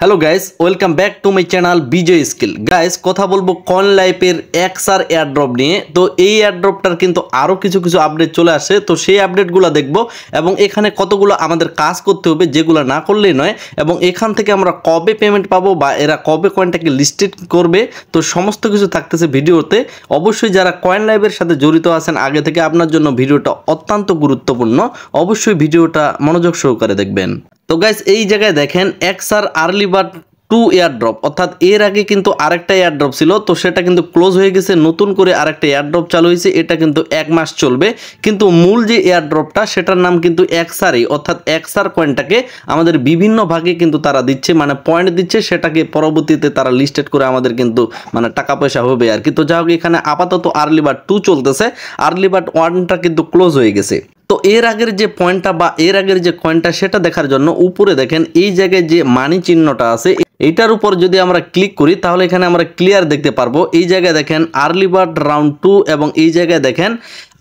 Hello guys, welcome back to my channel Vijay skill. Guys, কথা বলবো coin লাইফের XR airdrop নিয়ে। তো এই এয়ারড্রপটার কিন্তু আরও কিছু আপডেট চলে আসে, তো সেই আপডেটগুলো দেখবো এবং এখানে কতগুলো আমাদের কাজ করতে হবে যেগুলো না করলেই নয়, এবং এখান থেকে আমরা কবে পেমেন্ট পাবো বা এরা কবে কয়েনটাকে লিস্টেড করবে, তো সমস্ত কিছু থাকতেছে ভিডিওতে। অবশ্যই যারা কয়েন লাইফের সাথে জড়িত আছেন আগে থেকে, আপনার জন্য ভিডিওটা অত্যন্ত গুরুত্বপূর্ণ। অবশ্যই ভিডিওটা মনোযোগ সহকারে দেখবেন। তো গাইস, এই জায়গায় দেখেন এক্সআর আর্লি বার্ড 2 এয়ারড্রপ, অর্থাৎ এর আগে কিন্তু আরেকটা এয়ারড্রপ ছিল, তো সেটা কিন্তু ক্লোজ হয়ে গেছে। নতুন করে আরেকটা এয়ারড্রপ চালু হয়েছে, এটা কিন্তু 1 মাস চলবে। কিন্তু মূল যে এয়ারড্রপটা সেটার নাম কিন্তু এক্সআরই, অর্থাৎ এক্সআর কয়েনটাকে আমাদের বিভিন্ন ভাগে কিন্তু তারা দিচ্ছে, মানে পয়েন্ট দিচ্ছে, সেটাকে পরবর্তীতে তারা লিস্টেড করে আমাদের কিন্তু মানে টাকা পয়সা হবে আর কি। তো যাই হোক, এখানে আপাতত আর্লি বার্ড 2 চলতেছে, আর্লি বার্ড 1টা কিন্তু ক্লোজ হয়ে গেছে। তো এর আগের যে পয়েন্টটা বা এর আগের যে কয়েনটা সেটা দেখার জন্য উপরে দেখেন এই জায়গায় যে মানি চিহ্নটা আছে, এইটার উপর যদি আমরা ক্লিক করি তাহলে এখানে আমরা ক্লিয়ার দেখতে পারবো। এই জায়গায় দেখেন আর্লি বার্ড রাউন্ড 2 এবং এই জায়গায় দেখেন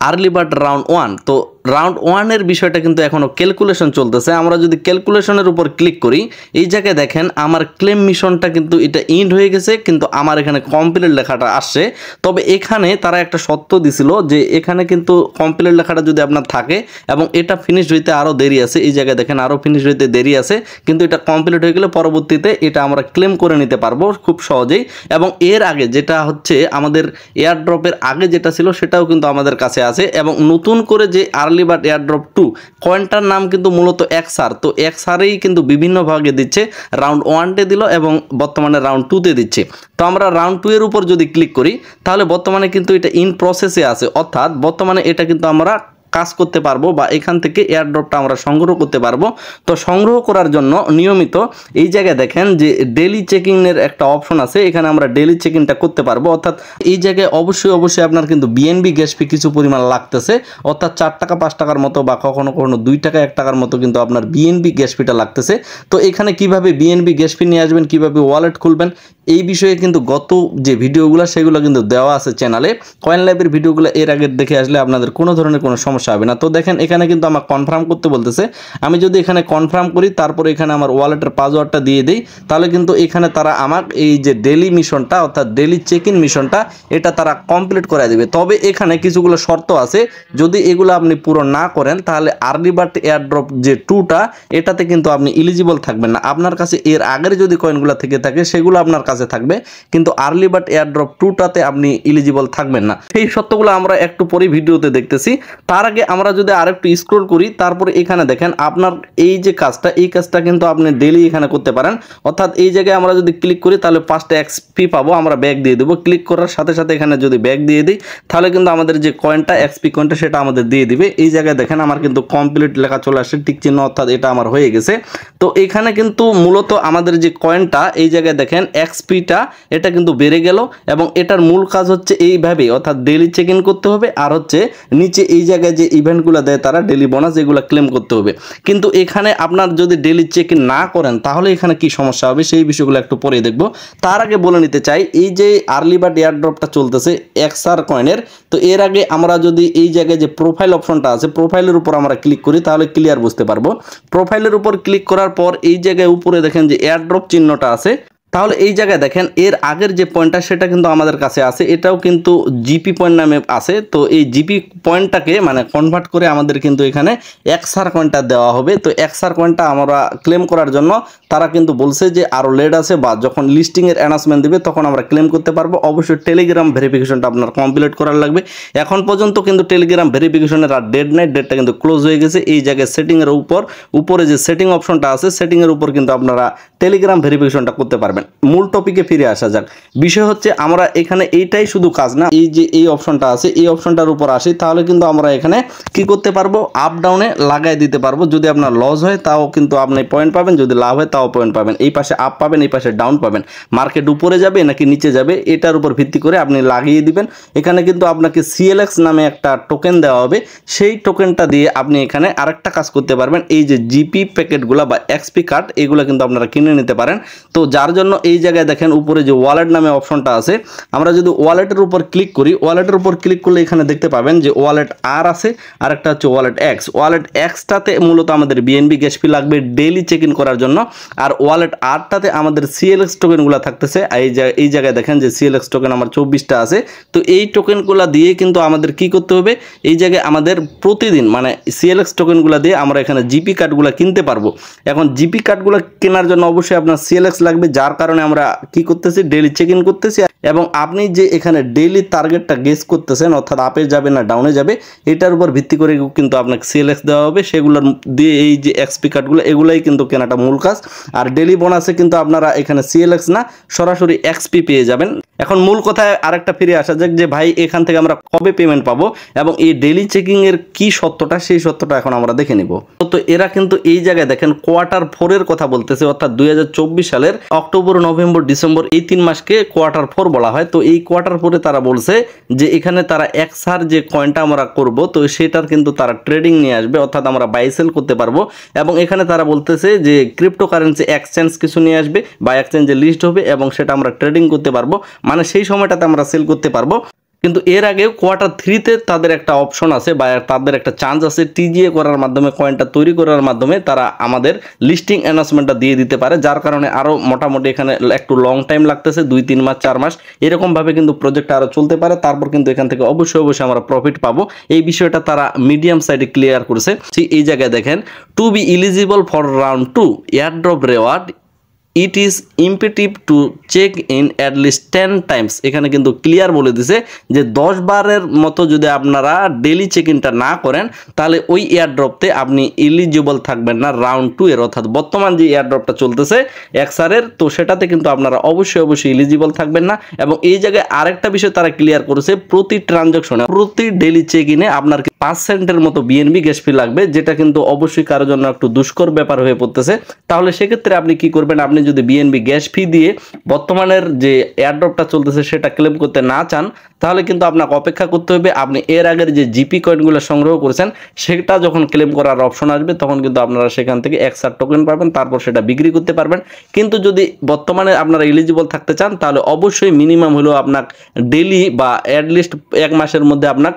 আর্লি বার্ড রাউন্ড 1। তো রাউন্ড 1-এর বিষয়টা কিন্তু এখনও ক্যালকুলেশন চলতেছে। আমরা যদি ক্যালকুলেশনের উপর ক্লিক করি, এই জায়গায় দেখেন আমার ক্লেম মিশনটা কিন্তু এটা ইন্ড হয়ে গেছে, কিন্তু আমার এখানে কমপ্লিট লেখাটা আসছে। তবে এখানে তারা একটা সত্য দিছিল যে এখানে কিন্তু কমপ্লিট লেখাটা যদি আপনার থাকে এবং এটা ফিনিশ হইতে আরও দেরি আছে, এই জায়গায় দেখেন আরও ফিনিশ হইতে দেরি আছে, কিন্তু এটা কমপ্লিট হয়ে গেলে পরবর্তীতে এটা আমরা ক্লেম করে নিতে পারবো খুব সহজেই। এবং এর আগে যেটা হচ্ছে আমাদের এয়ারড্রপের আগে যেটা ছিল সেটাও কিন্তু আমাদের কাছে আছে, এবং নতুন করে যে আর্লি বার্ড এয়ারড্রপ 2 কয়েনটার নাম কিন্তু মূলত এক্সআর। তো এক্সআরই কিন্তু বিভিন্ন ভাগে দিচ্ছে, রাউন্ড 1-তে দিল এবং বর্তমানে রাউন্ড 2-তে দিচ্ছে। তো আমরা রাউন্ড 2 এর উপর যদি ক্লিক করি তাহলে বর্তমানে কিন্তু এটা ইন প্রসেসে আছে, অর্থাৎ বর্তমানে এটা কিন্তু আমরা কাজ করতে পারবো বা এখান থেকে এয়ারড্রপটা আমরা সংগ্রহ করতে পারবো। তো সংগ্রহ করার জন্য নিয়মিত এই জায়গায় দেখেন যে ডেলি চেকিংয়ের একটা অপশন আছে, এখানে আমরা ডেলি চেকিংটা করতে পারবো। অর্থাৎ এই জায়গায় অবশ্যই আপনার কিন্তু বিএনবি গ্যাস ফি কিছু পরিমাণ লাগতেছে, অর্থাৎ 4 টাকা 5 টাকার মতো বা কখনো 2 টাকা 1 টাকার মতো কিন্তু আপনার বিএনবি গ্যাস ফিটা লাগতেছে। তো এখানে কিভাবে বিএনবি গ্যাস ফি নিয়ে আসবেন, কিভাবে ওয়ালেট খুলবেন, এই বিষয়ে কিন্তু গত যে ভিডিওগুলো সেগুলো কিন্তু দেওয়া আছে চ্যানেলে। কয়েন লাইফের ভিডিওগুলো এর আগে দেখে আসলে আপনাদের কোনো ধরনের কোনো সমস্যা হবে না। তো দেখেন এখানে কিন্তু আমার কনফার্ম করতে বলতেছে। আমি যদি এখানে কনফার্ম করি, তারপরে এখানে আমার ওয়ালেটের পাসওয়ার্ডটা দিয়ে দিই, তাহলে কিন্তু এখানে তারা আমার এই যে ডেলি মিশনটা অর্থাৎ ডেলি চেক ইন মিশনটা এটা তারা কমপ্লিট করে দেবে। তবে এখানে কিছুগুলো শর্ত আছে, যদি এগুলো আপনি পুরো না করেন তাহলে আর্লি বার্ড এয়ারড্রপ যে 2টা এটাতে কিন্তু আপনি এলিজিবল থাকবেন না। আপনার কাছে এর আগের যদি কয়েনগুলো থেকে থাকে সেগুলো আপনার কাছে থাকবে, কিন্তু আর্লি বার্ড এয়ারড্রপ 2টাতে আপনি এলিজিবল থাকবেন না। সেই সত্যগুলো আমরা একটু পরে ভিডিওতে দেখতেছি। তার আগে আমরা যদি আরেকটু স্ক্রল করি, তারপরে এখানে দেখেন আপনার এই যে কাজটা, এই কাজটা কিন্তু আপনি ডেলি এখানে করতে পারেন। অর্থাৎ এই জায়গায় আমরা যদি ক্লিক করি তাহলে 5টা এক্সপি পাবো, আমরা ব্যাক দিয়ে দেবো। ক্লিক করার সাথে সাথে এখানে যদি ব্যাক দিয়ে দিই তাহলে কিন্তু আমাদের যে কয়েনটা এক্সপি কয়েনটা সেটা আমাদের দিয়ে দিবে। এই জায়গায় দেখেন আমার কিন্তু কমপ্লিট লেখা চলে আসছে, টিক চিহ্ন, অর্থাৎ এটা আমার হয়ে গেছে। তো এখানে কিন্তু মূলত আমাদের যে কয়েনটা এই জায়গায় দেখেন এক্সপিটা এটা কিন্তু বেড়ে গেল, এবং এটার মূল কাজ হচ্ছে এইভাবে, অর্থাৎ ডেলি চেক ইন করতে হবে, আর হচ্ছে নিচে এই জায়গায় যে ইভেন্টগুলো দেয় তারা ডেলি বোনাস এগুলো ক্লেম করতে হবে। কিন্তু এখানে আপনার যদি ডেলি চেক ইন না করেন তাহলে এখানে কি সমস্যা হবে সেই বিষয়গুলো একটু পরে দেখবো। তার আগে বলে নিতে চাই, এই যে আর্লি বার্ড এয়ারড্রপটা চলতেছে এক্সআর কয়েনের, তো এর আগে আমরা যদি এই জায়গায় যে প্রোফাইল অপশনটা আছে প্রোফাইলের উপর আমরা ক্লিক করি তাহলে ক্লিয়ার বুঝতে পারবো। প্রোফাইলের উপর ক্লিক করার পর এই জায়গায় উপরে দেখেন যে এয়ারড্রপ চিহ্নটা আছে, তাহলে এই জায়গায় দেখেন এর আগের যে পয়েন্টটা সেটা কিন্তু আমাদের কাছে আছে, এটাও কিন্তু জিপি পয়েন্ট নামে আছে। তো এই জিপি পয়েন্টটাকে মানে কনভার্ট করে আমাদের কিন্তু এখানে এক্সআর কয়েনটা দেওয়া হবে। তো এক্সআর কয়েনটা আমরা ক্লেম করার জন্য তারা কিন্তু বলছে যে আরও লেট আছে, বা যখন লিস্টিংয়ের অ্যানাউন্সমেন্ট দিবে তখন আমরা ক্লেম করতে পারবো। অবশ্যই টেলিগ্রাম ভেরিফিকেশনটা আপনার কমপ্লিট করার লাগবে। এখন পর্যন্ত কিন্তু টেলিগ্রাম ভেরিফিকেশনের আর ডেট নেই, ডেটটা কিন্তু ক্লোজ হয়ে গেছে। এই জায়গায় সেটিংয়ের উপরে যে সেটিং অপশনটা আছে সেটিংয়ের উপর কিন্তু আপনারা টেলিগ্রাম ভেরিফিকেশনটা করতে পারবেন। মূল টপিকে ফিরে আসা যাক। বিষয় হচ্ছে আমরা এখানে এইটাই শুধু কাজ না, এই যে এই অপশনটা আছে এই অপশনটার উপর আসি তাহলে কিন্তু আমরা এখানে কি করতে পারবো, আপ ডাউনে লাগাই দিতে পারবো। যদি আপনার লস হয় তাও কিন্তু আপনি পয়েন্ট পাবেন, যদি লাভ হয় তাও পয়েন্ট পাবেন। এই পাশে আপ পাবেন, এই পাশে ডাউন পাবেন। মার্কেট উপরে যাবে নাকি নিচে যাবে এটার উপর ভিত্তি করে আপনি লাগিয়ে দিবেন। এখানে কিন্তু আপনাকে সিএলএক্স নামে একটা টোকেন দেওয়া হবে, সেই টোকেনটা দিয়ে আপনি এখানে আরেকটা কাজ করতে পারবেন। এই যে জিপি প্যাকেটগুলো বা এক্সপি কার্ড এগুলো কিন্তু আপনারা কিনে নিতে পারেন। তো যার জন্য জন্য এই জায়গায় দেখেন উপরে যে ওয়ালেট নামে অপশনটা আছে, আমরা যদি ওয়ালেটের উপর ক্লিক করি, ওয়ালেটের উপর ক্লিক করলে এখানে দেখতে পাবেন যে ওয়ালেট আর আছে, আর একটা হচ্ছে ওয়ালেট এক্স। ওয়ালেট এক্সটাতে মূলত আমাদের বিএনবি গ্যাস ফি লাগবে ডেইলি চেক ইন করার জন্য, আর ওয়ালেট আরটাতে আমাদের সিএলএক্স টোকেনগুলো থাকতেছে। এই জায়গায় দেখেন যে সিএলএক্স টোকেন আমার 24টা আছে। তো এই টোকেনগুলো দিয়ে কিন্তু আমাদের কি করতে হবে, এই জায়গায় আমাদের প্রতিদিন মানে সিএলএক্স টোকেনগুলো দিয়ে আমরা এখানে জিপি কার্ডগুলো কিনতে পারবো। এখন জিপি কার্ডগুলো কেনার জন্য অবশ্যই আপনার সিএলএক্স লাগবে, যার কারণে আমরা কি করতেছি, ডেইলি চেক ইন করতেছি। এবং আপনি যে এখানে ডেইলি টার্গেটটা গেস করতেছেন, অর্থাৎ আপে যাবে না ডাউনে যাবে, এটার উপর ভিত্তি করে কিন্তু আপনাকে সিএলএক্স দেওয়া হবে। সেগুলোর দিয়ে এই যে এক্সপি কার্ডগুলো এগুলাই কিন্তু কেনাটা মূল কাজ। আর ডেইলি বোনাসে কিন্তু আপনারা এখানে সিএলএক্স না সরাসরি এক্সপি পেয়ে যাবেন। এখন মূল কথায় আরেকটা ফিরে আসা যাক যে ভাই এখান থেকে আমরা কবে পেমেন্ট পাবো এবং এই ডেইলি চেকিং এর কি সত্যটা, সেই সত্যটা এখন আমরা দেখে নিব। তো এরা কিন্তু এই জায়গায় দেখেন Q4 এর কথা বলতেছে, অর্থাৎ 2024 সালের অক্টোবর, নভেম্বর, ডিসেম্বর এই 3 মাসকে Q4 বলা হয়। তো এই Q4 তারা বলছে যে এখানে তারা এক্সআর যে কয়েনটা আমরা করব, তো সেটার কিন্তু তারা ট্রেডিং নিয়ে আসবে, অর্থাৎ আমরা বাই সেল করতে পারবো। এবং এখানে তারা বলতেছে যে ক্রিপ্টোকারেন্সি এক্সচেঞ্জ কিছু নিয়ে আসবে বা এক্সচেঞ্জে লিস্ট হবে এবং সেটা আমরা ট্রেডিং করতে পারবো, মানে সেই সময়টাতে আমরা সেল করতে পারবো। কিন্তু এর আগেও Q3-তে তাদের একটা অপশন আছে বা তাদের একটা চান্স আছে, টিজিএ করার মাধ্যমে কয়েনটা তৈরি করার মাধ্যমে তারা আমাদের লিস্টিং অ্যানাউন্সমেন্টটা দিয়ে দিতে পারে, যার কারণে আরও মোটামুটি এখানে একটু লং টাইম লাগতেছে, 2-3 মাস 4 মাস এরকমভাবে কিন্তু প্রজেক্টটা আরও চলতে পারে। তারপর কিন্তু এখান থেকে অবশ্যই আমরা প্রফিট পাবো। এই বিষয়টা তারা মিডিয়াম সাইডে ক্লিয়ার করেছে। এই জায়গায় দেখেন, to be eligible for round 2 airdrop reward it is imperative to check in at least 10 times. এখানে কিন্তু ক্লিয়ার বলে দিছে যে 10 বারের মতো যদি আপনারা ডেলি চেক ইনটা না করেন তাহলে ওই এয়ারড্রপতে আপনি এলিজিবল থাকবেন না রাউন্ড 2 এর, অর্থাৎ বর্তমান যে এয়ারড্রপটা চলতেছে এক্সআরের, তো সেটাতে কিন্তু আপনারা অবশ্যই এলিজিবল থাকবেন না। এবং এই জায়গায় আরেকটা বিষয় তারা ক্লিয়ার করেছে, প্রতি ট্রানজাকশনে প্রতি ডেলি চেক ইনে আপনার 5 সেন্টের মতো বিএনবি গ্যাস ফি লাগবে, যেটা কিন্তু অবশ্যই কারোর জন্য একটু দুষ্কর ব্যাপার হয়ে পড়তেছে। তাহলে সেক্ষেত্রে আপনি কি করবেন, আপনি যদি বিএনবি গ্যাস ফি দিয়ে বর্তমানের যে এয়ারড্রপটা চলতেছে সেটা ক্লেম করতে না চান, তাহলে কিন্তু আপনাকে অপেক্ষা করতে হবে। আপনি এর আগের যে জিপি কয়েনগুলো সংগ্রহ করেছেন সেটা যখন ক্লেম করার অপশন আসবে তখন কিন্তু আপনারা সেখান থেকে এক্সআর টোকেন পাবেন, তারপর সেটা বিক্রি করতে পারবেন। কিন্তু যদি বর্তমানে আপনারা এলিজিবল থাকতে চান তাহলে অবশ্যই মিনিমাম হলো আপনার ডেলি বা অ্যাটলিস্ট 1 মাসের মধ্যে আপনার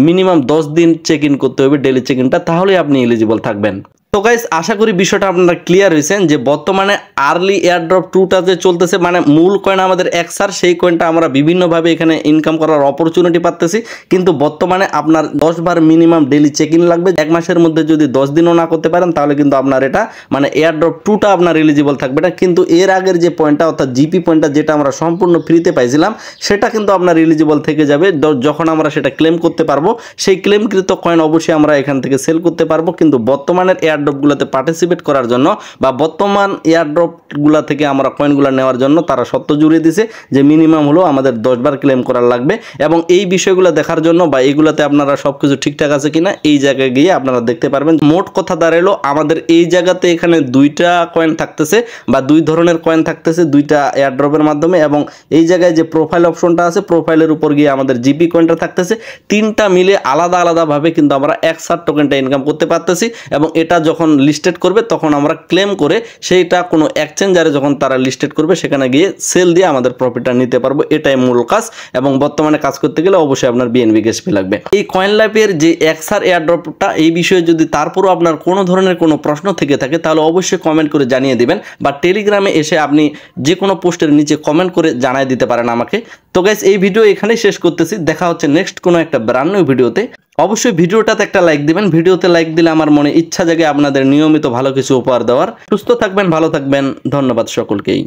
মিনিমাম 10 দিন চেক ইন করতে হবে ডেলি চেক ইনটা, তাহলে আপনি এলিজিবল থাকবেন। তো গাইস আশা করি বিষয়টা আপনারা ক্লিয়ার হয়েছেন যে বর্তমানে আর্লি এয়ারড্রপ 2টা যে চলতেছে, মানে মূল কয়েন আমাদের এক্সআর, সেই কয়েনটা আমরা বিভিন্নভাবে এখানে ইনকাম করার অপরচুনিটি পাচ্তেছি। কিন্তু বর্তমানে আপনার 10 বার মিনিমাম ডেলি চেক ইন লাগবে। 1 মাসের মধ্যে যদি 10 দিনও না করতে পারেন তাহলে কিন্তু আপনার এটা মানে এয়ারড্রপ 2টা আপনার এলিজিবল থাকবে না। কিন্তু এর আগের যে পয়েন্টটা অর্থাৎ জিপি পয়েন্টটা যেটা আমরা সম্পূর্ণ ফ্রিতে পাইছিলাম সেটা কিন্তু আপনার এলিজিবল থেকে যাবে যখন আমরা সেটা ক্লেম করতে পারবো। সেই ক্লেমকৃত কয়েন অবশ্যই আমরা এখান থেকে সেল করতে পারবো। কিন্তু বর্তমানের এয়ারড্রপগুলোতে পার্টিসিপেট করার জন্য বা বর্তমান এয়ারড্রপগুলো থেকে আমরা কয়েনগুলো নেওয়ার জন্য তারা শর্ত জুড়ে দিছে যে মিনিমাম হলো আমাদের 10 বার ক্লেম করার লাগবে। এবং এই বিষয়গুলো দেখার জন্য বা এইগুলোতে আপনারা সবকিছু ঠিকঠাক আছে কিনা এই জায়গায় গিয়ে আপনারা দেখতে পারবেন। মোট কথা দাঁড়ালো আমাদের এই জায়গাতে এখানে 2টা কয়েন থাকতেছে বা 2 ধরনের কয়েন থাকতেছে 2টা এয়ারড্রপের মাধ্যমে। এবং এই জায়গায় যে প্রোফাইল অপশনটা আছে প্রোফাইলের উপর গিয়ে আমাদের জিপি কয়েনটা থাকতেছে। 3টা মিলে আলাদাভাবে কিন্তু আমরা এক্সআর টোকেনটা ইনকাম করতে পারতেছি। এবং এটা যখন লিস্টেড করবে তখন আমরা ক্লেম করে সেইটা কোনো এক্সচেঞ্জারে যখন তারা লিস্টেড করবে সেখানে গিয়ে সেল দিয়ে আমাদের প্রফিটটা নিতে পারবো। এটাই মূল কাজ। এবং বর্তমানে কাজ করতে গেলে অবশ্যই আপনার বিএনবি গ্যাস ফি লাগবে। এই কয়েন লাইফের যে এক্সআর এয়ারড্রপটা এই বিষয়ে যদি তারপরও আপনার কোনো ধরনের কোনো প্রশ্ন থেকে থাকে তাহলে অবশ্যই কমেন্ট করে জানিয়ে দিবেন বা টেলিগ্রামে এসে আপনি যে কোনো পোস্টের নিচে কমেন্ট করে জানিয়ে দিতে পারেন আমাকে। তো গাইস এই ভিডিও এখানেই শেষ করতেছি, দেখা হচ্ছে নেক্সট কোনো একটা ব্র্যান্ড নিউ ভিডিওতে। অবশ্যই ভিডিওটাতে একটা লাইক দিবেন, ভিডিওতে লাইক দিলে আমার মনে ইচ্ছা জাগে আপনাদের নিয়মিত ভালো কিছু উপহার দেওয়ার। সুস্থ থাকবেন, ভালো থাকবেন, ধন্যবাদ সকলকেই।